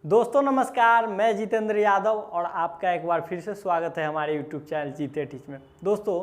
दोस्तों नमस्कार, मैं जितेंद्र यादव और आपका एक बार फिर से स्वागत है हमारे यूट्यूब चैनल जीते टीच में। दोस्तों,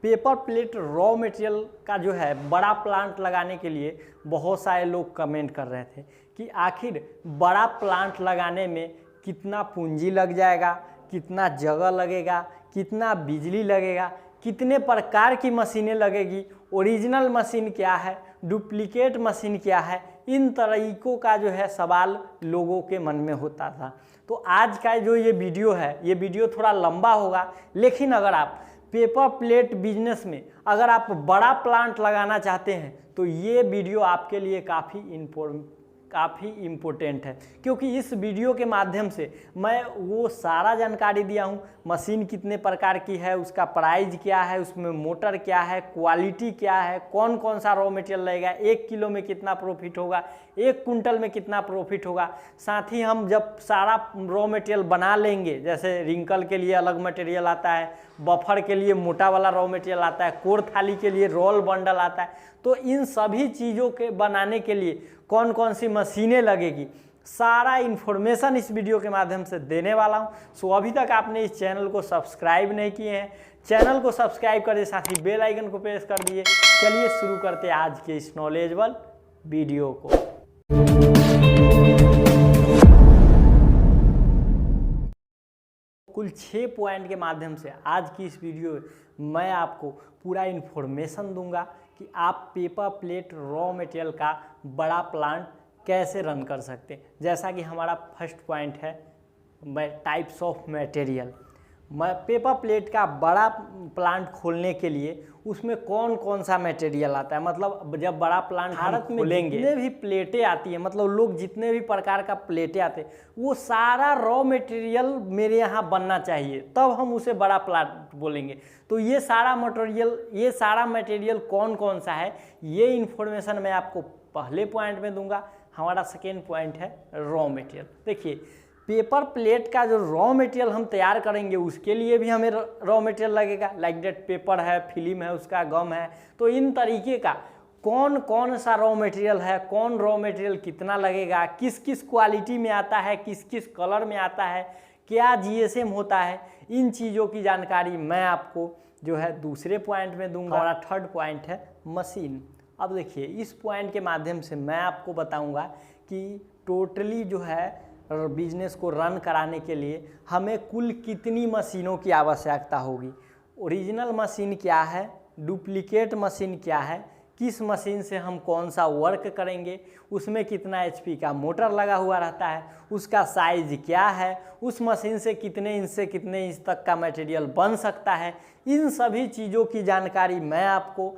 पेपर प्लेट रॉ मटेरियल का जो है बड़ा प्लांट लगाने के लिए बहुत सारे लोग कमेंट कर रहे थे कि आखिर बड़ा प्लांट लगाने में कितना पूंजी लग जाएगा, कितना जगह लगेगा, कितना बिजली लगेगा, कितने प्रकार की मशीनें लगेगी, ओरिजिनल मशीन क्या है, डुप्लीकेट मशीन क्या है। इन तरीकों का जो है सवाल लोगों के मन में होता था। तो आज का जो ये वीडियो है, ये वीडियो थोड़ा लंबा होगा, लेकिन अगर आप पेपर प्लेट बिजनेस में अगर आप बड़ा प्लांट लगाना चाहते हैं तो ये वीडियो आपके लिए काफ़ी इम्पोर्टेंट है, क्योंकि इस वीडियो के माध्यम से मैं वो सारा जानकारी दिया हूँ। मशीन कितने प्रकार की है, उसका प्राइस क्या है, उसमें मोटर क्या है, क्वालिटी क्या है, कौन कौन सा रॉ मटेरियल लगेगा, 1 किलो में कितना प्रॉफिट होगा, 1 कुंटल में कितना प्रॉफिट होगा। साथ ही हम जब सारा रॉ मटेरियल बना लेंगे, जैसे रिंकल के लिए अलग मटेरियल आता है, बफर के लिए मोटा वाला रॉ मटेरियल आता है, कोर थाली के लिए रोल बंडल आता है, तो इन सभी चीज़ों के बनाने के लिए कौन कौन सी मशीनें लगेगी, सारा इन्फॉर्मेशन इस वीडियो के माध्यम से देने वाला हूं। सो अभी तक आपने इस चैनल को सब्सक्राइब नहीं किए हैं, चैनल को सब्सक्राइब कर दिए, साथ ही बेल आइकन को प्रेस कर दिए। चलिए शुरू करते हैं आज के इस नॉलेजेबल वीडियो को। कुल 6 पॉइंट के माध्यम से आज की इस वीडियो में मैं आपको पूरा इन्फॉर्मेशन दूंगा कि आप पेपर प्लेट रॉ मटेरियल का बड़ा प्लांट कैसे रन कर सकते हैं। जैसा कि हमारा फर्स्ट पॉइंट है types of material. Paper plate का बड़ा प्लांट खोलने के लिए उसमें कौन कौन सा मटेरियल आता है, मतलब जब बड़ा प्लांट भारत में जितने भी प्लेटें आती हैं, मतलब लोग जितने भी प्रकार का प्लेटें आते हैं, वो सारा रॉ मटेरियल मेरे यहाँ बनना चाहिए, तब हम उसे बड़ा प्लांट बोलेंगे। तो ये सारा मटेरियल कौन कौन सा है, ये इन्फॉर्मेशन मैं आपको पहले पॉइंट में दूंगा। हमारा सेकेंड पॉइंट है रॉ मटेरियल। देखिए, पेपर प्लेट का जो रॉ मटेरियल हम तैयार करेंगे उसके लिए भी हमें रॉ मटेरियल लगेगा। लाइक डेट पेपर है, फिल्म है, उसका गम है। तो इन तरीके का कौन कौन सा रॉ मटेरियल है, कौन रॉ मटेरियल कितना लगेगा, किस किस क्वालिटी में आता है, किस किस कलर में आता है, क्या जीएसएम होता है, इन चीज़ों की जानकारी मैं आपको जो है दूसरे पॉइंट में दूंगा। हमारा थर्ड पॉइंट है मशीन। अब देखिए, इस पॉइंट के माध्यम से मैं आपको बताऊंगा कि टोटली जो है बिजनेस को रन कराने के लिए हमें कुल कितनी मशीनों की आवश्यकता होगी, ओरिजिनल मशीन क्या है, डुप्लीकेट मशीन क्या है, किस मशीन से हम कौन सा वर्क करेंगे, उसमें कितना एचपी का मोटर लगा हुआ रहता है, उसका साइज क्या है, उस मशीन से कितने इंच तक का मटेरियल बन सकता है। इन सभी चीज़ों की जानकारी मैं आपको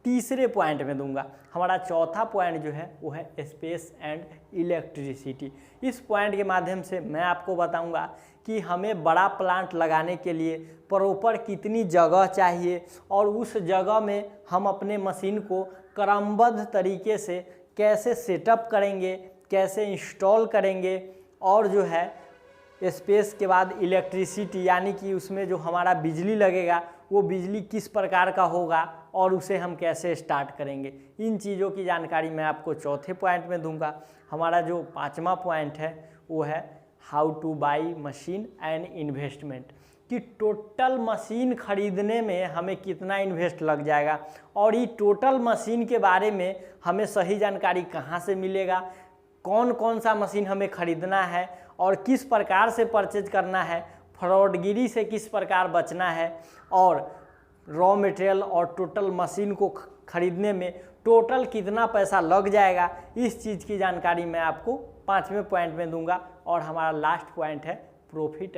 तीसरे पॉइंट में दूंगा। हमारा चौथा पॉइंट जो है वो है स्पेस एंड इलेक्ट्रिसिटी। इस पॉइंट के माध्यम से मैं आपको बताऊंगा कि हमें बड़ा प्लांट लगाने के लिए प्रॉपर कितनी जगह चाहिए और उस जगह में हम अपने मशीन को क्रमबद्ध तरीके से कैसे सेटअप करेंगे, कैसे इंस्टॉल करेंगे, और जो है स्पेस के बाद इलेक्ट्रिसिटी, यानी कि उसमें जो हमारा बिजली लगेगा वो बिजली किस प्रकार का होगा और उसे हम कैसे स्टार्ट करेंगे। इन चीज़ों की जानकारी मैं आपको चौथे पॉइंट में दूंगा। हमारा जो पांचवा पॉइंट है वो है how two by machine and investment, कि टोटल मशीन खरीदने में हमें कितना इन्वेस्ट लग जाएगा और ये टोटल मशीन के बारे में हमें सही जानकारी कहाँ से मिलेगा, कौन कौन सा मशीन हमें खरीदना है और किस प्रकार से परचेज करना है, फ्रॉडगिरी से किस प्रकार बचना है, और रॉ मटेरियल और टोटल मशीन को खरीदने में टोटल कितना पैसा लग जाएगा, इस चीज़ की जानकारी मैं आपको पांचवें पॉइंट में दूंगा। और हमारा लास्ट पॉइंट है प्रॉफिट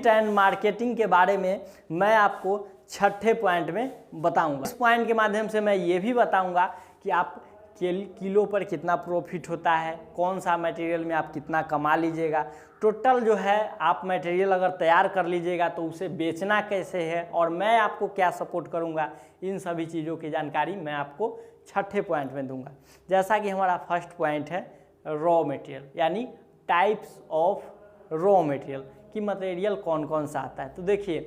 एंड मार्केटिंग के बारे में मैं आपको छठे पॉइंट में बताऊंगा। इस पॉइंट के माध्यम से मैं ये भी बताऊंगा कि आप किलो पर कितना प्रॉफिट होता है, कौन सा मटेरियल में आप कितना कमा लीजिएगा, टोटल जो है आप मटेरियल अगर तैयार कर लीजिएगा तो उसे बेचना कैसे है और मैं आपको क्या सपोर्ट करूंगा। इन सभी चीज़ों की जानकारी मैं आपको छठे पॉइंट में दूंगा। जैसा कि हमारा फर्स्ट पॉइंट है रॉ मटेरियल, यानी टाइप्स ऑफ रॉ मटेरियल, कि मटेरियल कौन कौन सा आता है। तो देखिए,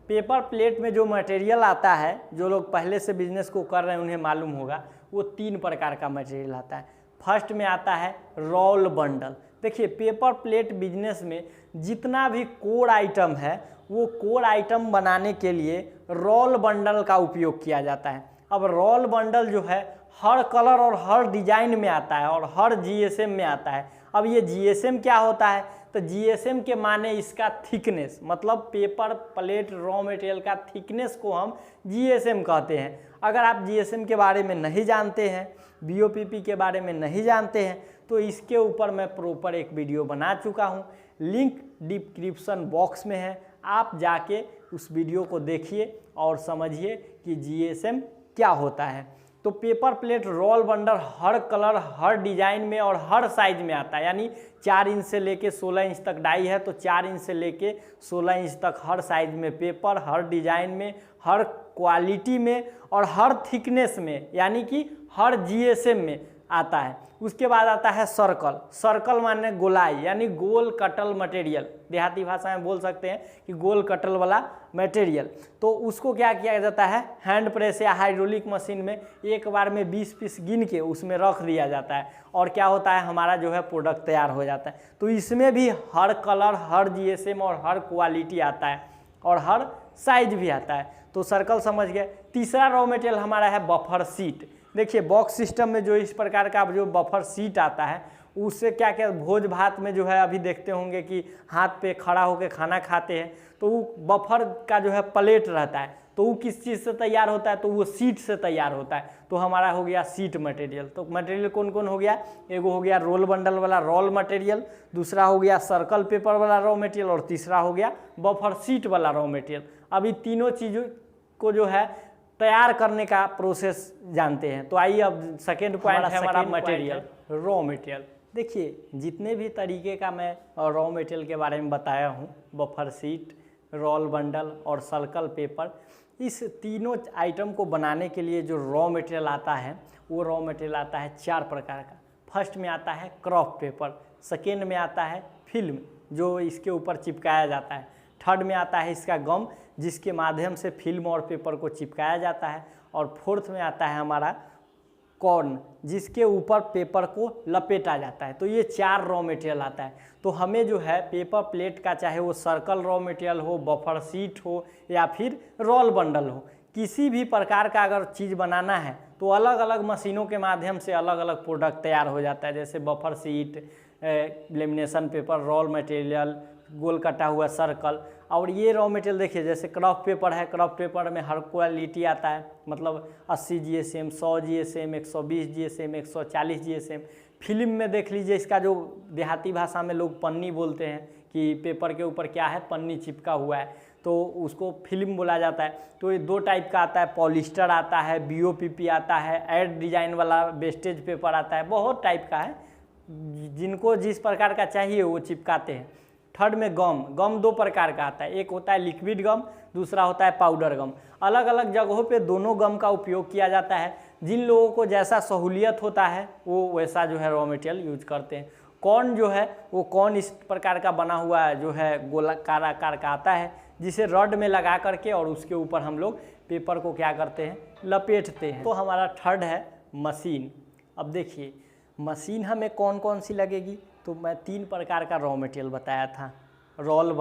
पेपर प्लेट में जो मटेरियल आता है, जो लोग पहले से बिजनेस को कर रहे हैं उन्हें मालूम होगा, वो 3 प्रकार का मटेरियल आता है। फर्स्ट में आता है रोल बंडल। देखिए पेपर प्लेट बिजनेस में जितना भी कोर आइटम है वो कोर आइटम बनाने के लिए रोल बंडल का उपयोग किया जाता है। अब रोल बंडल जो है हर कलर और हर डिजाइन में आता है और हर जीएसएम में आता है। अब ये जीएसएम क्या होता है, तो जीएसएम के माने इसका थिकनेस, मतलब पेपर प्लेट रॉ मटेरियल का थिकनेस को हम जीएसएम कहते हैं। अगर आप जीएसएम के बारे में नहीं जानते हैं, बीओपीपी के बारे में नहीं जानते हैं, तो इसके ऊपर मैं प्रॉपर एक वीडियो बना चुका हूँ, लिंक डिस्क्रिप्शन बॉक्स में है, आप जाके उस वीडियो को देखिए और समझिए कि जीएसएम क्या होता है। तो पेपर प्लेट रोल बंडल हर कलर हर डिजाइन में और हर साइज में आता है, यानी 4 इंच से लेके 16 इंच तक डाई है तो 4 इंच से लेके 16 इंच तक हर साइज में पेपर, हर डिजाइन में, हर क्वालिटी में और हर थिकनेस में, यानी कि हर जीएसएम में आता है। उसके बाद आता है सर्कल। सर्कल माने गोलाई, यानी गोल कटल मटेरियल, देहाती भाषा में बोल सकते हैं कि गोल कटल वाला मटेरियल। तो उसको क्या किया जाता है, हैंड प्रेस या हाइड्रोलिक मशीन में एक बार में 20 पीस गिन के उसमें रख दिया जाता है और क्या होता है, हमारा जो है प्रोडक्ट तैयार हो जाता है। तो इसमें भी हर कलर हर जीएसएम और हर क्वालिटी आता है और हर साइज भी आता है। तो सर्कल समझ गए। तीसरा रॉ मटेरियल हमारा है बफर सीट। देखिए बॉक्स सिस्टम में जो इस प्रकार का जो बफर सीट आता है उससे क्या क्या भोज भात में जो है अभी देखते होंगे कि हाथ पे खड़ा होकर खाना खाते हैं, तो वो बफर का जो है प्लेट रहता है, तो वो किस चीज़ से तैयार होता है, तो वो सीट से तैयार होता है। तो हमारा हो गया सीट मटेरियल। तो मटेरियल कौन कौन हो गया, एगो हो गया रोल बंडल वाला रोल मटेरियल, दूसरा हो गया सर्कल पेपर वाला रॉ मटेरियल और तीसरा हो गया बफर सीट वाला रॉ मटेरियल। अभी तीनों चीज़ों को जो है तैयार करने का प्रोसेस जानते हैं। तो आइए अब सेकेंड पॉइंट है हमारा मटेरियल, रॉ मटेरियल। देखिए जितने भी तरीके का मैं रॉ मटेरियल के बारे में बताया हूँ, बफर सीट, रोल बंडल और सर्कल पेपर, इस तीनों आइटम को बनाने के लिए जो रॉ मटेरियल आता है वो रॉ मटेरियल आता है 4 प्रकार का। फर्स्ट में आता है क्राफ्ट पेपर, सेकेंड में आता है फिल्म जो इसके ऊपर चिपकाया जाता है, थर्ड में आता है इसका गम जिसके माध्यम से फिल्म और पेपर को चिपकाया जाता है, और फोर्थ में आता है हमारा कॉर्न जिसके ऊपर पेपर को लपेटा जाता है। तो ये 4 रॉ मटेरियल आता है। तो हमें जो है पेपर प्लेट का चाहे वो सर्कल रॉ मटेरियल हो, बफर सीट हो या फिर रोल बंडल हो, किसी भी प्रकार का अगर चीज़ बनाना है तो अलग अलग मशीनों के माध्यम से अलग अलग प्रोडक्ट तैयार हो जाता है। जैसे buffer sheet, lamination paper, roll material, गोल कटा हुआ सर्कल। और ये रॉ मटेरियल देखिए जैसे क्राफ्ट पेपर है, क्राफ्ट पेपर में हर क्वालिटी आता है, मतलब 80 GSM, 100 GSM, 120 GSM, 140 GSM. Film में देख लीजिए, इसका जो देहाती भाषा में लोग पन्नी बोलते हैं कि पेपर के ऊपर क्या है, पन्नी चिपका हुआ है, तो उसको फिल्म बोला जाता है। तो ये 2 टाइप का आता है, पॉलिस्टर आता है, बीओपीपी आता है, एड डिजाइन वाला वेस्टेज पेपर आता है, बहुत टाइप का है, जिनको जिस प्रकार का चाहिए वो चिपकाते हैं। थर्ड में गम, गम 2 प्रकार का आता है, एक होता है लिक्विड गम, दूसरा होता है पाउडर गम। अलग अलग जगहों पे दोनों गम का उपयोग किया जाता है, जिन लोगों को जैसा सहूलियत होता है वो वैसा जो है रॉ मटेरियल यूज करते हैं। कॉर्न जो है वो कॉर्न इस प्रकार का बना हुआ जो है गोलाकार आकार का आता है, जिसे रड में लगा करके और उसके ऊपर हम लोग पेपर को क्या करते हैं, लपेटते हैं। तो हमारा थर्ड है मशीन। अब देखिए मशीन हमें कौन कौन सी लगेगी, तो मैं 3 प्रकार का रॉ मटेरियल बताया था, रोल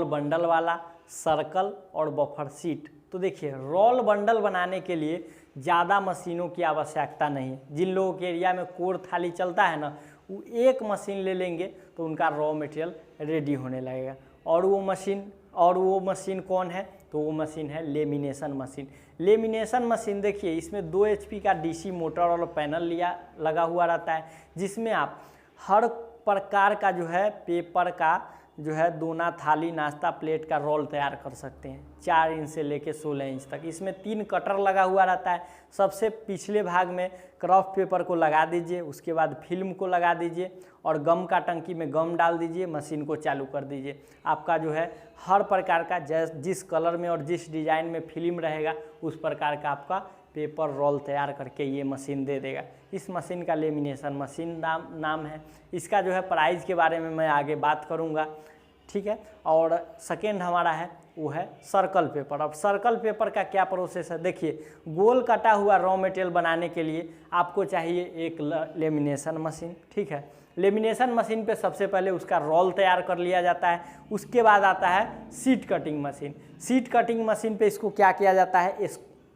बंडल वाला, सर्कल और बफर सीट। तो देखिए रोल बंडल बनाने के लिए ज़्यादा मशीनों की आवश्यकता नहीं है। जिन लोगों के एरिया में कोर थाली चलता है ना, वो एक मशीन ले लेंगे तो उनका रॉ मटेरियल रेडी होने लगेगा। और वो मशीन कौन है, तो वो मशीन है लेमिनेशन मशीन। लेमिनेशन मशीन देखिए इसमें 2 HP का DC मोटर और पैनल लगा हुआ रहता है, जिसमें आप हर प्रकार का जो है पेपर का जो है दोना, थाली, नाश्ता प्लेट का रोल तैयार कर सकते हैं, 4 इंच से लेके 16 इंच तक। इसमें 3 कटर लगा हुआ रहता है। सबसे पिछले भाग में क्राफ्ट पेपर को लगा दीजिए, उसके बाद फिल्म को लगा दीजिए और गम का टंकी में गम डाल दीजिए, मशीन को चालू कर दीजिए। आपका जो है हर प्रकार का जिस कलर में और जिस डिज़ाइन में फिल्म रहेगा उस प्रकार का आपका पेपर रोल तैयार करके ये मशीन दे देगा। इस मशीन का लेमिनेशन मशीन नाम है। इसका जो है प्राइस के बारे में मैं आगे बात करूँगा, ठीक है। और सेकेंड हमारा है वो है सर्कल पेपर। अब सर्कल पेपर का क्या प्रोसेस है, देखिए गोल कटा हुआ रॉ मटेरियल बनाने के लिए आपको चाहिए एक लेमिनेशन मशीन, ठीक है। लेमिनेशन मशीन पे सबसे पहले उसका रोल तैयार कर लिया जाता है। उसके बाद आता है sheet cutting machine. Sheet cutting machine पे इसको क्या किया जाता है,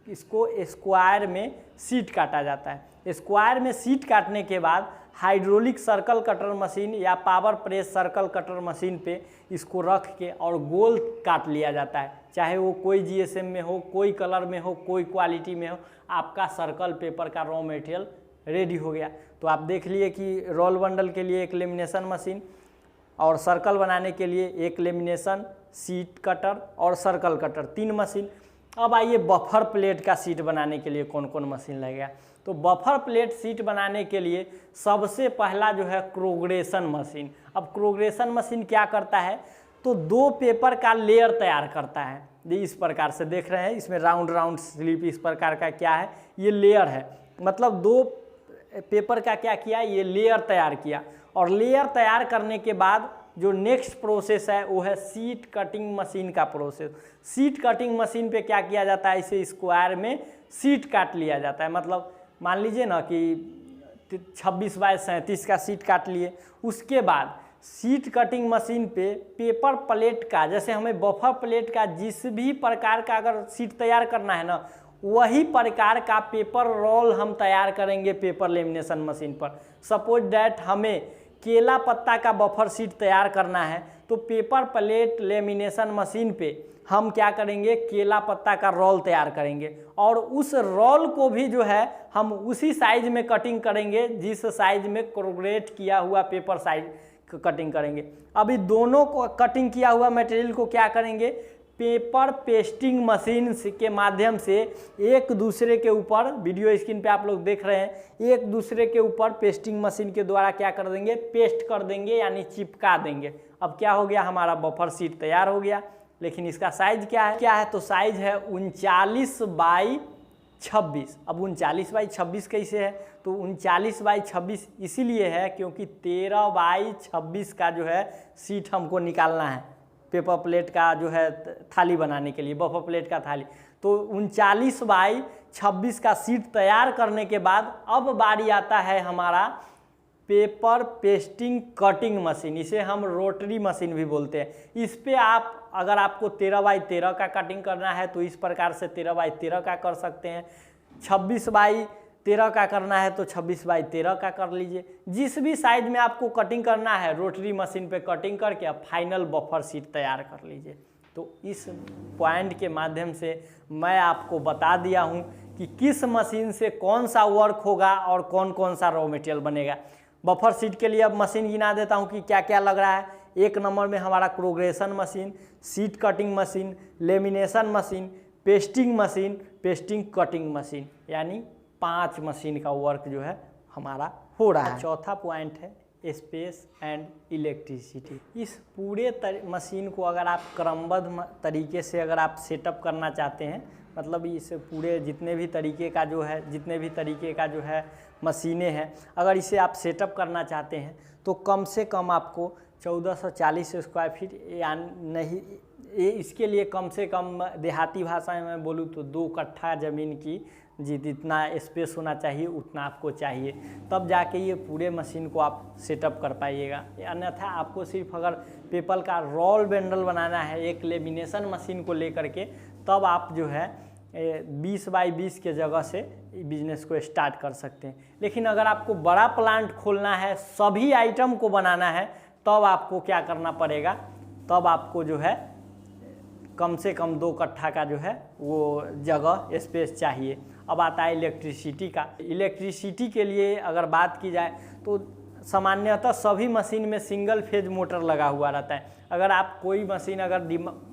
इसको स्क्वायर में शीट काटा जाता है। स्क्वायर में शीट काटने के बाद हाइड्रोलिक सर्कल कटर मशीन या power press circle cutter machine पे इसको रख के और गोल काट लिया जाता है। चाहे वो कोई जीएसएम में हो, कोई कलर में हो, कोई क्वालिटी में हो, आपका सर्कल पेपर का रॉ मटेरियल रेडी हो गया। तो आप देख लिए कि रोल बंडल के लिए एक लेमिनेशन मशीन और सर्कल बनाने के लिए एक लेमिनेशन, शीट कटर और सर्कल कटर, 3 मशीन। अब आइए बफर प्लेट का शीट बनाने के लिए कौन कौन मशीन लगेगा। तो बफर प्लेट शीट बनाने के लिए सबसे पहला जो है क्रोग्रेशन मशीन। अब क्रोग्रेशन मशीन क्या करता है, तो 2 पेपर का लेयर तैयार करता है। ये इस प्रकार से देख रहे हैं, इसमें राउंड राउंड स्लिप इस प्रकार का क्या है, ये लेयर है। मतलब 2 पेपर का क्या किया, ये लेयर तैयार किया। और लेयर तैयार करने के बाद जो नेक्स्ट प्रोसेस है वो है शीट कटिंग मशीन का प्रोसेस। शीट कटिंग मशीन पे क्या किया जाता है, इसे स्क्वायर में शीट काट लिया जाता है। मतलब मान लीजिए ना कि 26 बाय 37 का शीट काट लिए। उसके बाद शीट कटिंग मशीन पे पेपर प्लेट का, जैसे हमें बफर प्लेट का जिस भी प्रकार का अगर शीट तैयार करना है ना, वही प्रकार का पेपर रोल हम तैयार करेंगे पेपर लेमिनेशन मशीन पर। सपोज डैट हमें केला पत्ता का बफर शीट तैयार करना है, तो पेपर प्लेट लेमिनेशन मशीन पे हम क्या करेंगे, केला पत्ता का रोल तैयार करेंगे और उस रोल को भी जो है हम उसी साइज में कटिंग करेंगे जिस साइज में क्रोग्रेट किया हुआ पेपर साइज कटिंग करेंगे। अभी दोनों को कटिंग किया हुआ मटेरियल को क्या करेंगे, पेपर पेस्टिंग मशीन के माध्यम से एक दूसरे के ऊपर, वीडियो स्क्रीन पे आप लोग देख रहे हैं, एक दूसरे के ऊपर पेस्टिंग मशीन के द्वारा क्या कर देंगे, पेस्ट कर देंगे, यानी चिपका देंगे। अब क्या हो गया, हमारा बफर शीट तैयार हो गया। लेकिन इसका साइज क्या है, तो साइज है 39 बाई 26। अब 39 बाई 26 कैसे है, तो 39 बाई 26 इसीलिए है क्योंकि 13 बाई 26 का जो है शीट हमको निकालना है पेपर प्लेट का जो है थाली बनाने के लिए, बफर प्लेट का थाली। तो 39 बाई 26 का शीट तैयार करने के बाद अब बारी आता है हमारा पेपर पेस्टिंग कटिंग मशीन। इसे हम रोटरी मशीन भी बोलते हैं। इस पे आप अगर आपको 13 बाई 13 का कटिंग करना है तो इस प्रकार से 13 बाई 13 का कर सकते हैं। 26 बाई 13 का करना है तो 26 बाई 13 का कर लीजिए। जिस भी साइज में आपको कटिंग करना है रोटरी मशीन पे कटिंग करके आप फाइनल बफर शीट तैयार कर लीजिए। तो इस पॉइंट के माध्यम से मैं आपको बता दिया हूँ कि किस मशीन से कौन सा वर्क होगा और कौन कौन सा रॉ मटेरियल बनेगा। बफर शीट के लिए अब मशीन गिना देता हूँ कि क्या क्या लग रहा है। 1 नंबर में हमारा corrugation machine, sheet cutting machine, lamination machine, pasting machine, pasting cutting machine, यानी 5 मशीन का वर्क जो है हमारा हो रहा है। चौथा पॉइंट है स्पेस एंड इलेक्ट्रिसिटी। इस पूरे मशीन को अगर आप क्रमबद्ध तरीके से अगर आप सेटअप करना चाहते हैं, मतलब इस पूरे जितने भी तरीके का जो है मशीनें हैं, अगर इसे आप सेटअप करना चाहते हैं तो कम से कम आपको 1440 स्क्वायर फीट, या नहीं, ये इसके लिए कम से कम देहाती भाषा में मैं बोलूँ तो 2 कट्ठा ज़मीन की जितना स्पेस होना चाहिए उतना आपको चाहिए, तब जाके ये पूरे मशीन को आप सेटअप कर पाइएगा। अन्यथा आपको सिर्फ अगर पेपर का रोल बंडल बनाना है एक लेमिनेशन मशीन को लेकर के, तब आप जो है 20 बाई 20 के जगह से बिजनेस को स्टार्ट कर सकते हैं। लेकिन अगर आपको बड़ा प्लांट खोलना है, सभी आइटम को बनाना है, तब आपको क्या करना पड़ेगा, तब आपको जो है कम से कम 2 कट्ठा का जो है वो जगह स्पेस चाहिए। अब आता है इलेक्ट्रिसिटी का। इलेक्ट्रिसिटी के लिए अगर बात की जाए तो सामान्यतः सभी मशीन में सिंगल फेज मोटर लगा हुआ रहता है। अगर आप कोई मशीन अगर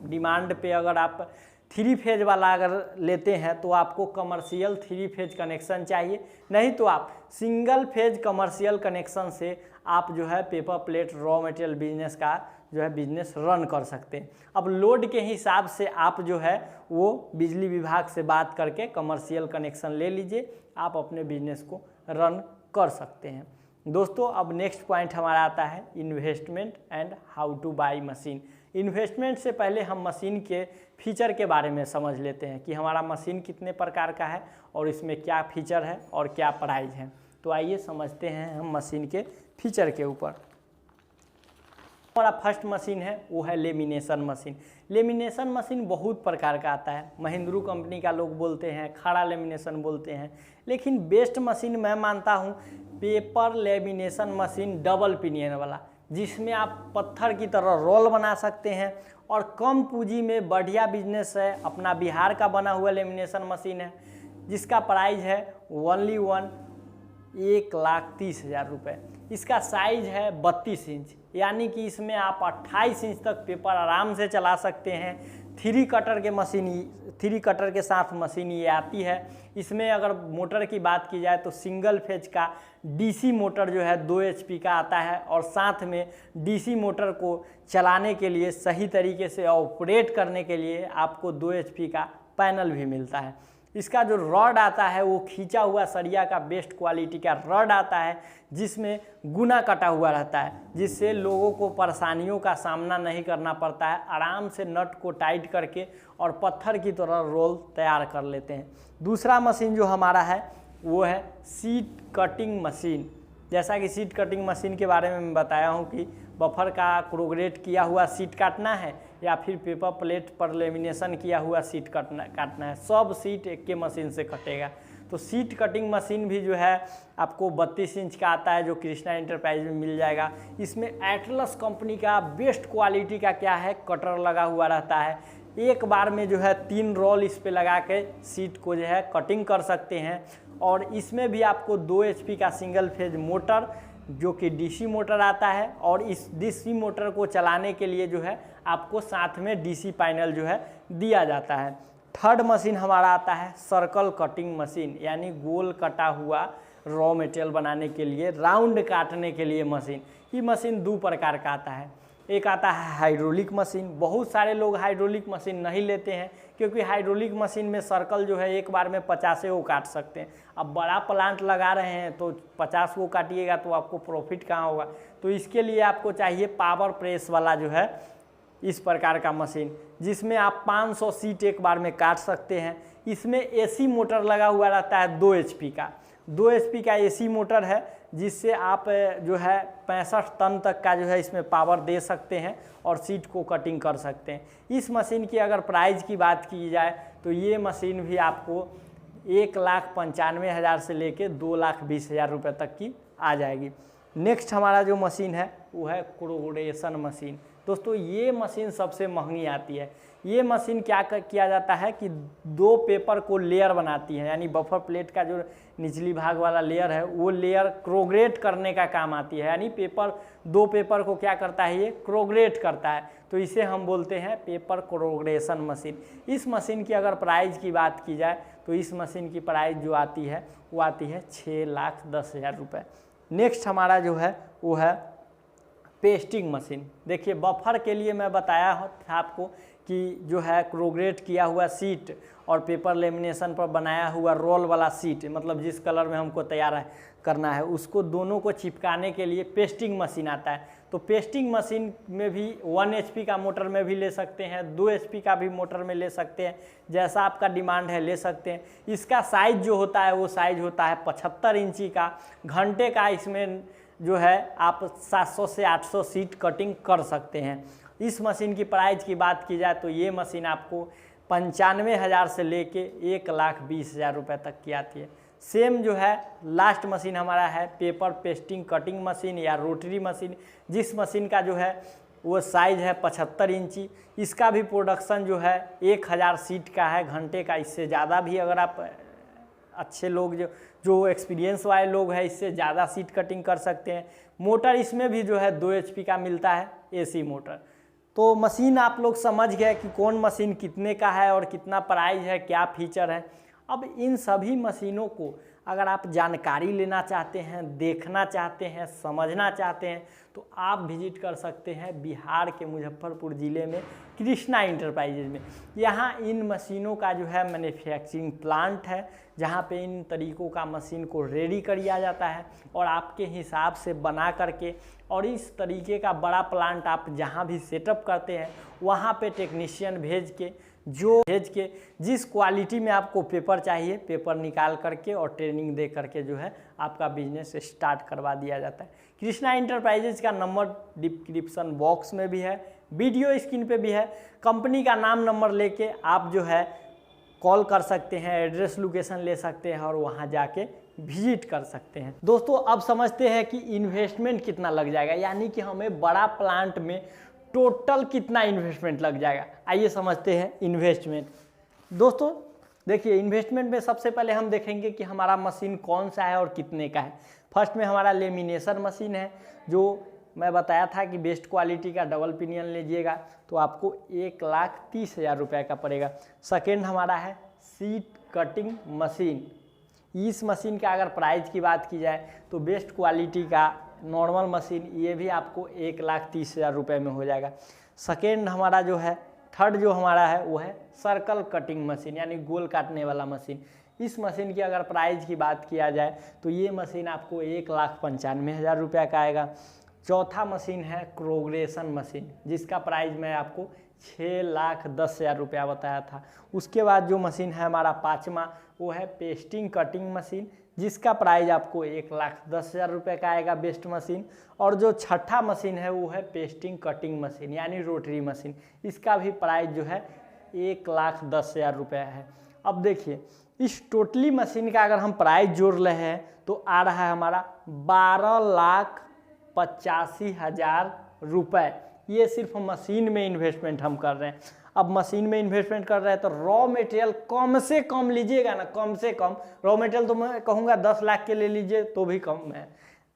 डिमांड पे अगर आप 3 फेज वाला अगर लेते हैं तो आपको कमर्शियल 3 फेज कनेक्शन चाहिए, नहीं तो आप सिंगल फेज कमर्शियल कनेक्शन से आप जो है paper plate raw material business का जो है बिजनेस रन कर सकते हैं। अब लोड के हिसाब से आप जो है वो बिजली विभाग से बात करके कमर्शियल कनेक्शन ले लीजिए, आप अपने बिजनेस को रन कर सकते हैं। दोस्तों अब नेक्स्ट पॉइंट हमारा आता है investment and how two by machine. Investment से पहले हम मशीन के फीचर के बारे में समझ लेते हैं कि हमारा मशीन कितने प्रकार का है और इसमें क्या फीचर है और क्या प्राइस है। तो आइए समझते हैं हम मशीन के फीचर के ऊपर। हमारा फर्स्ट मशीन है वो है लेमिनेशन मशीन। लेमिनेशन मशीन बहुत प्रकार का आता है, महिंद्रू कंपनी का लोग बोलते हैं, खड़ा लेमिनेशन बोलते हैं, लेकिन बेस्ट मशीन मैं मानता हूँ paper lamination machine double pinion वाला, जिसमें आप पत्थर की तरह रोल बना सकते हैं और कम पूंजी में बढ़िया बिजनेस है। अपना बिहार का बना हुआ लेमिनेशन मशीन है जिसका प्राइस है ओनली 1,30,000 रुपये। इसका साइज है 32 इंच, यानी कि इसमें आप 28 इंच तक पेपर आराम से चला सकते हैं। 3 कटर के साथ मशीन ये आती है। इसमें अगर मोटर की बात की जाए तो सिंगल फेज का डीसी मोटर जो है 2 HP का आता है और साथ में डीसी मोटर को चलाने के लिए, सही तरीके से ऑपरेट करने के लिए आपको 2 HP का पैनल भी मिलता है। इसका जो रॉड आता है वो खींचा हुआ सरिया का बेस्ट क्वालिटी का रॉड आता है जिसमें गुना कटा हुआ रहता है, जिससे लोगों को परेशानियों का सामना नहीं करना पड़ता है। आराम से नट को टाइट करके और पत्थर की तरह रोल तैयार कर लेते हैं। दूसरा मशीन जो हमारा है वो है सीट कटिंग मशीन। जैसा कि सीट कटिंग मशीन के बारे में मैं बताया हूँ कि बफर का क्रोग्रेट किया हुआ सीट काटना है या फिर पेपर प्लेट पर लेमिनेशन किया हुआ सीट काटना है, सब सीट एक के मशीन से कटेगा। तो सीट कटिंग मशीन भी जो है आपको 32 इंच का आता है, जो कृष्णा इंटरप्राइज में मिल जाएगा। इसमें एटलस कंपनी का बेस्ट क्वालिटी का क्या है कटर लगा हुआ रहता है। एक बार में जो है 3 रोल इस पे लगा के सीट को जो है कटिंग कर सकते हैं। और इसमें भी आपको 2 HP का सिंगल फेज मोटर जो कि डीसी मोटर आता है और इस डीसी मोटर को चलाने के लिए जो है आपको साथ में डीसी पैनल जो है दिया जाता है। थर्ड मशीन हमारा आता है सर्कल कटिंग मशीन, यानी गोल कटा हुआ रॉ मटेरियल बनाने के लिए, राउंड काटने के लिए मशीन। ये मशीन 2 प्रकार का आता है। एक आता है हाइड्रोलिक मशीन। बहुत सारे लोग हाइड्रोलिक मशीन नहीं लेते हैं क्योंकि हाइड्रोलिक मशीन में सर्कल जो है एक बार में 50 को काट सकते हैं। अब बड़ा प्लांट लगा रहे हैं तो 50 को काटिएगा तो आपको प्रॉफिट कहाँ होगा। तो इसके लिए आपको चाहिए पावर प्रेस वाला जो है इस प्रकार का मशीन, जिसमें आप 500 सीट एक बार में काट सकते हैं। इसमें एसी मोटर लगा हुआ रहता है 2 HP का। 2 HP का एसी मोटर है जिससे आप जो है 65 टन तक का जो है इसमें पावर दे सकते हैं और सीट को कटिंग कर सकते हैं। इस मशीन की अगर प्राइस की बात की जाए तो ये मशीन भी आपको 1,95,000 से लेके 2,20,000 रुपये तक की आ जाएगी। नेक्स्ट हमारा जो मशीन है वो है क्रोग्रेशन मशीन। दोस्तों ये मशीन सबसे महंगी आती है। ये मशीन क्या किया जाता है कि 2 पेपर को लेयर बनाती है, यानी बफर प्लेट का जो निचली भाग वाला लेयर है वो लेयर क्रोग्रेट करने का काम आती है। यानी 2 पेपर को क्या करता है, ये क्रोग्रेट करता है। तो इसे हम बोलते हैं पेपर क्रोग्रेशन मशीन। इस मशीन की अगर प्राइस की बात की जाए तो इस मशीन की प्राइस जो आती है वो आती है 6,10,000 रुपये। नेक्स्ट हमारा जो है वो है पेस्टिंग मशीन। देखिए बफर के लिए मैं बताया था आपको कि जो है क्रोग्रेट किया हुआ सीट और पेपर लेमिनेशन पर बनाया हुआ रोल वाला सीट, मतलब जिस कलर में हमको तैयार करना है उसको दोनों को चिपकाने के लिए पेस्टिंग मशीन आता है। तो पेस्टिंग मशीन में भी 1 HP का मोटर में भी ले सकते हैं, 2 HP का भी मोटर में ले सकते हैं, जैसा आपका डिमांड है ले सकते हैं। इसका साइज जो होता है वो साइज होता है 75 इंची का। घंटे का इसमें जो है आप 700 से 800 सीट कटिंग कर सकते हैं। इस मशीन की प्राइस की बात की जाए तो ये मशीन आपको 95,000 से लेके 1,20,000 रुपये तक की आती है। सेम जो है लास्ट मशीन हमारा है पेपर पेस्टिंग कटिंग मशीन या रोटरी मशीन, जिस मशीन का जो है वो साइज है 75 इंची। इसका भी प्रोडक्शन जो है 1,000 सीट का है घंटे का। इससे ज़्यादा भी अगर आप अच्छे लोग जो एक्सपीरियंस वाले लोग हैं इससे ज़्यादा सीट कटिंग कर सकते हैं। मोटर इसमें भी जो है 2 HP का मिलता है AC मोटर। तो मशीन आप लोग समझ गए कि कौन मशीन कितने का है और कितना प्राइस है, क्या फीचर है। अब इन सभी मशीनों को अगर आप जानकारी लेना चाहते हैं, देखना चाहते हैं, समझना चाहते हैं तो आप विजिट कर सकते हैं बिहार के मुजफ्फरपुर ज़िले में कृष्णा इंटरप्राइजेज में। यहाँ इन मशीनों का जो है मैन्युफैक्चरिंग प्लांट है, जहाँ पे इन तरीक़ों का मशीन को रेडी किया जाता है और आपके हिसाब से बना करके, और इस तरीके का बड़ा प्लांट आप जहाँ भी सेटअप करते हैं वहाँ पे टेक्नीशियन भेज के जिस क्वालिटी में आपको पेपर चाहिए, पेपर निकाल करके और ट्रेनिंग दे करके जो है आपका बिजनेस स्टार्ट करवा दिया जाता है। कृष्णा इंटरप्राइजेज का नंबर डिस्क्रिप्शन बॉक्स में भी है, वीडियो स्क्रीन पे भी है। कंपनी का नाम नंबर लेके आप जो है कॉल कर सकते हैं, एड्रेस लोकेशन ले सकते हैं और वहाँ जाके विजिट कर सकते हैं। दोस्तों अब समझते हैं कि इन्वेस्टमेंट कितना लग जाएगा, यानी कि हमें बड़ा प्लांट में टोटल कितना इन्वेस्टमेंट लग जाएगा। आइए समझते हैं इन्वेस्टमेंट। दोस्तों देखिए, इन्वेस्टमेंट में सबसे पहले हम देखेंगे कि हमारा मशीन कौन सा है और कितने का है। फर्स्ट में हमारा लेमिनेशन मशीन है, जो मैं बताया था कि बेस्ट क्वालिटी का डबल पिनियन लीजिएगा तो आपको 1,30,000 रुपये का पड़ेगा। सेकेंड हमारा है सीट कटिंग मशीन। इस मशीन का अगर प्राइस की बात की जाए तो बेस्ट क्वालिटी का नॉर्मल मशीन ये भी आपको 1,30,000 रुपये में हो जाएगा। सेकेंड हमारा जो है, थर्ड जो हमारा है वो है सर्कल कटिंग मशीन, यानी गोल काटने वाला मशीन। इस मशीन की अगर प्राइस की बात किया जाए तो ये मशीन आपको 1,95,000 रुपये का आएगा। चौथा मशीन है क्रोग्रेशन मशीन, जिसका प्राइस मैं आपको 6,10,000 रुपया बताया था। उसके बाद जो मशीन है हमारा पाँचवा वो है पेस्टिंग कटिंग मशीन, जिसका प्राइस आपको 1,10,000 रुपये का आएगा बेस्ट मशीन। और जो छठा मशीन है वो है पेस्टिंग कटिंग मशीन, यानी रोटरी मशीन। इसका भी प्राइस जो है 1,10,000 रुपये है। अब देखिए, इस टोटली मशीन का अगर हम प्राइस जोड़ रहे हैं तो आ रहा है हमारा 12,85,000 रुपये। ये सिर्फ मशीन में इन्वेस्टमेंट हम कर रहे हैं। अब मशीन में इन्वेस्टमेंट कर रहे हैं तो रॉ मटेरियल कम से कम लीजिएगा ना, कम से कम रॉ मटेरियल तो मैं कहूँगा 10 लाख के ले लीजिए तो भी कम है,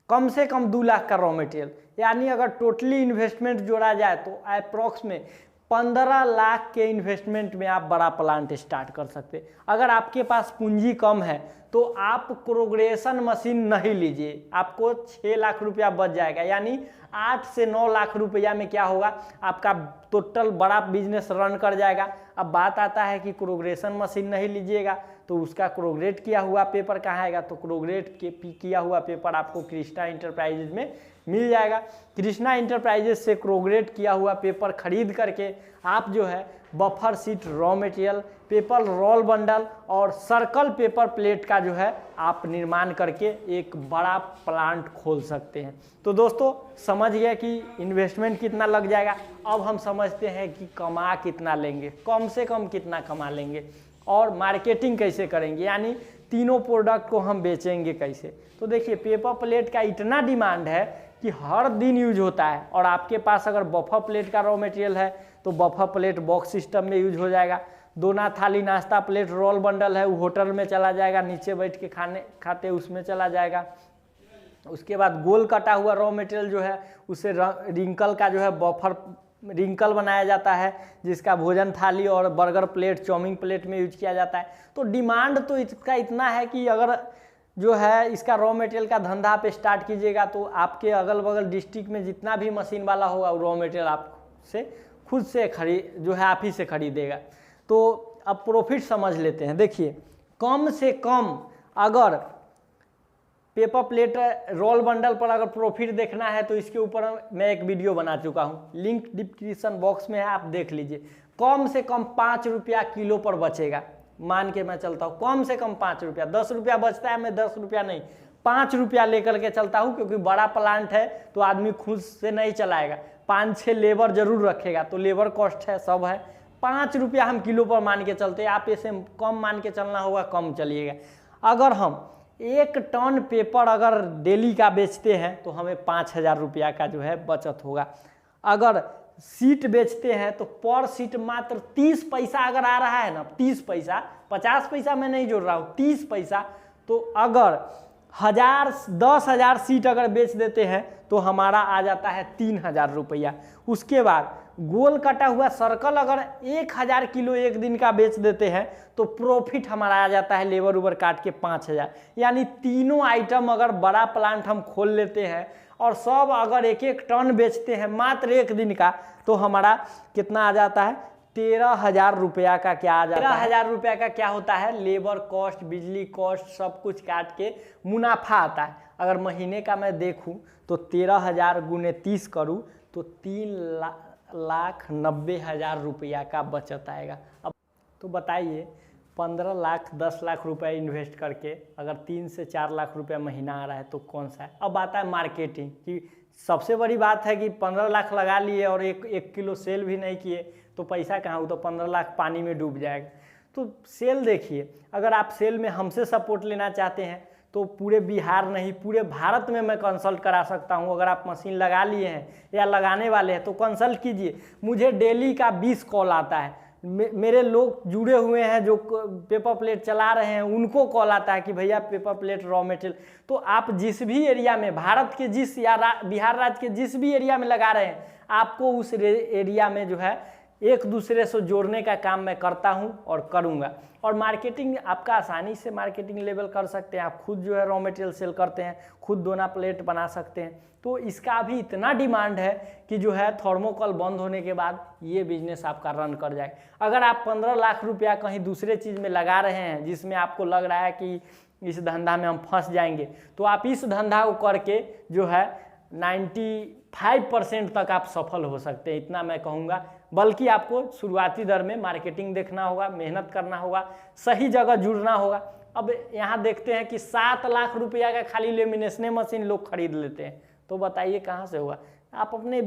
कम से कम 2 लाख का रॉ मटेरियल। यानी अगर टोटली इन्वेस्टमेंट जोड़ा जाए तो अप्रॉक्स में 15 लाख के इन्वेस्टमेंट में आप बड़ा प्लांट स्टार्ट कर सकते। अगर आपके पास पूंजी कम है तो आप क्रोग्रेशन मशीन नहीं लीजिए, आपको 6 लाख रुपया बच जाएगा। यानी 8 से 9 लाख रुपया में क्या होगा, आपका टोटल बड़ा बिजनेस रन कर जाएगा। अब बात आता है कि क्रोग्रेशन मशीन नहीं लीजिएगा तो उसका क्रोग्रेट किया हुआ पेपर कहाँ आएगा, तो क्रोग्रेट किया हुआ पेपर आपको कृष्णा इंटरप्राइजेज में मिल जाएगा। कृष्णा इंटरप्राइजेज से क्रोग्रेट किया हुआ पेपर खरीद करके आप जो है buffer seat, raw material, paper roll bundle और सर्कल पेपर प्लेट का जो है आप निर्माण करके एक बड़ा प्लांट खोल सकते हैं। तो दोस्तों समझ गए कि इन्वेस्टमेंट कितना लग जाएगा। अब हम समझते हैं कि कमा कितना लेंगे, कम से कम कितना कमा लेंगे और मार्केटिंग कैसे करेंगे, यानी तीनों प्रोडक्ट को हम बेचेंगे कैसे। तो देखिए, पेपर प्लेट का इतना डिमांड है कि हर दिन यूज होता है, और आपके पास अगर बफर प्लेट का रॉ मटेरियल है तो बफर प्लेट बॉक्स सिस्टम में यूज हो जाएगा। दोना थाली नाश्ता प्लेट रोल बंडल है वो होटल में चला जाएगा, नीचे बैठ के खाते उसमें चला जाएगा। उसके बाद गोल कटा हुआ रॉ मटेरियल जो है उसे रिंकल का जो है बफर रिंकल बनाया जाता है, जिसका भोजन थाली और बर्गर प्लेट, चाउमीन प्लेट में यूज किया जाता है। तो डिमांड तो इसका इतना है कि अगर जो है इसका रॉ मटेरियल का धंधा आप स्टार्ट कीजिएगा तो आपके अगल बगल डिस्ट्रिक्ट में जितना भी मशीन वाला होगा वो रॉ मटेरियल आपसे खुद से जो है आप ही से खरीदेगा। तो अब प्रॉफिट समझ लेते हैं। देखिए, कम से कम अगर पेपर प्लेट रोल बंडल पर अगर प्रॉफिट देखना है तो इसके ऊपर मैं एक वीडियो बना चुका हूँ, लिंक डिस्क्रिप्शन बॉक्स में है, आप देख लीजिए। कम से कम 5 रुपया किलो पर बचेगा, मान के मैं चलता हूँ, कम से कम 5 रुपया। 10 रुपया बचता है, मैं 10 रुपया नहीं 5 रुपया लेकर के चलता हूँ, क्योंकि बड़ा प्लांट है तो आदमी खुद से नहीं चलाएगा, 5-6 लेबर जरूर रखेगा, तो लेबर कॉस्ट है, सब है। 5 रुपया हम किलो पर मान के चलते हैं, आप इसे कम मान के चलना होगा, कम चलिएगा। अगर हम 1 टन पेपर अगर डेली का बेचते हैं तो हमें 5,000 रुपया का जो है बचत होगा। अगर सीट बेचते हैं तो पर सीट मात्र 30 पैसा अगर आ रहा है ना, 30 पैसा, 50 पैसा मैं नहीं जोड़ रहा हूँ, 30 पैसा। तो अगर 10,000 सीट अगर बेच देते हैं तो हमारा आ जाता है 3,000 रुपया। उसके बाद गोल कटा हुआ सर्कल अगर 1,000 किलो एक दिन का बेच देते हैं तो प्रॉफिट हमारा आ जाता है लेबर उबर काट के 5,000। यानी तीनों आइटम अगर बड़ा प्लांट हम खोल लेते हैं और सब अगर 1-1 टन बेचते हैं मात्र एक दिन का, तो हमारा कितना आ जाता है? 13,000 रुपया का क्या आ जाता है? 13,000 रुपया का क्या होता है? लेबर कॉस्ट, बिजली कॉस्ट सब कुछ काट के मुनाफा आता है। अगर महीने का मैं देखूं तो 13,000 गुने 30 करूं तो 3,90,000 रुपया का बचत आएगा। अब तो बताइए 15 लाख 10 लाख रुपया इन्वेस्ट करके अगर 3 से 4 लाख रुपया महीना आ रहा है तो कौन सा है? अब आता है मार्केटिंग की सबसे बड़ी बात है कि 15 लाख लगा लिए और एक किलो सेल भी नहीं किए तो पैसा कहाँ हो? तो 15 लाख पानी में डूब जाएगा। तो सेल देखिए, अगर आप सेल में हमसे सपोर्ट लेना चाहते हैं तो पूरे बिहार नहीं पूरे भारत में मैं कंसल्ट करा सकता हूं। अगर आप मशीन लगा लिए हैं या लगाने वाले हैं तो कंसल्ट कीजिए। मुझे डेली का 20 कॉल आता है। मेरे लोग जुड़े हुए हैं जो पेपर प्लेट चला रहे हैं, उनको कॉल आता है कि भैया पेपर प्लेट रॉ मटेरियल। तो आप जिस भी एरिया में भारत के जिस या बिहार राज्य के जिस भी एरिया में लगा रहे हैं, आपको उस एरिया में जो है एक दूसरे से जोड़ने का काम मैं करता हूं और करूंगा। और मार्केटिंग आपका आसानी से मार्केटिंग लेवल कर सकते हैं। आप खुद जो है रॉ मटेरियल सेल करते हैं, खुद दोना प्लेट बना सकते हैं। तो इसका अभी इतना डिमांड है कि जो है थर्मोकोल बंद होने के बाद ये बिजनेस आपका रन कर जाए। अगर आप 15 लाख रुपया कहीं दूसरे चीज़ में लगा रहे हैं जिसमें आपको लग रहा है कि इस धंधा में हम फंस जाएंगे, तो आप इस धंधा को करके जो है 95% तक आप सफल हो सकते हैं, इतना मैं कहूँगा। बल्कि आपको शुरुआती दर में मार्केटिंग देखना होगा, मेहनत करना होगा, सही जगह जुड़ना होगा। अब यहाँ देखते हैं कि 7 लाख रुपया का खाली लेमिनेशन मशीन लोग खरीद लेते हैं, तो बताइए कहाँ से होगा? आप अपने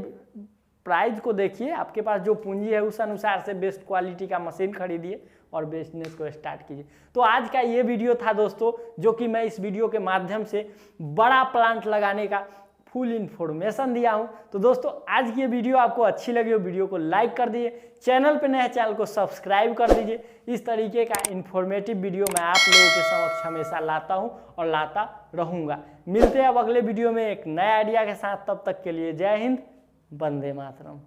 प्राइस को देखिए, आपके पास जो पूंजी है उस अनुसार से बेस्ट क्वालिटी का मशीन खरीदिए और बिजनेस को स्टार्ट कीजिए। तो आज का ये वीडियो था दोस्तों, जो कि मैं इस वीडियो के माध्यम से बड़ा प्लांट लगाने का फुल इन्फॉर्मेशन दिया हूं। तो दोस्तों आज की ये वीडियो आपको अच्छी लगी हो, वीडियो को लाइक कर दीजिए, चैनल पे नए चैनल को सब्सक्राइब कर दीजिए। इस तरीके का इन्फॉर्मेटिव वीडियो मैं आप लोगों के समक्ष हमेशा लाता हूं और लाता रहूंगा। मिलते हैं अब अगले वीडियो में एक नए आइडिया के साथ। तब तक के लिए जय हिंद, वंदे मातरम।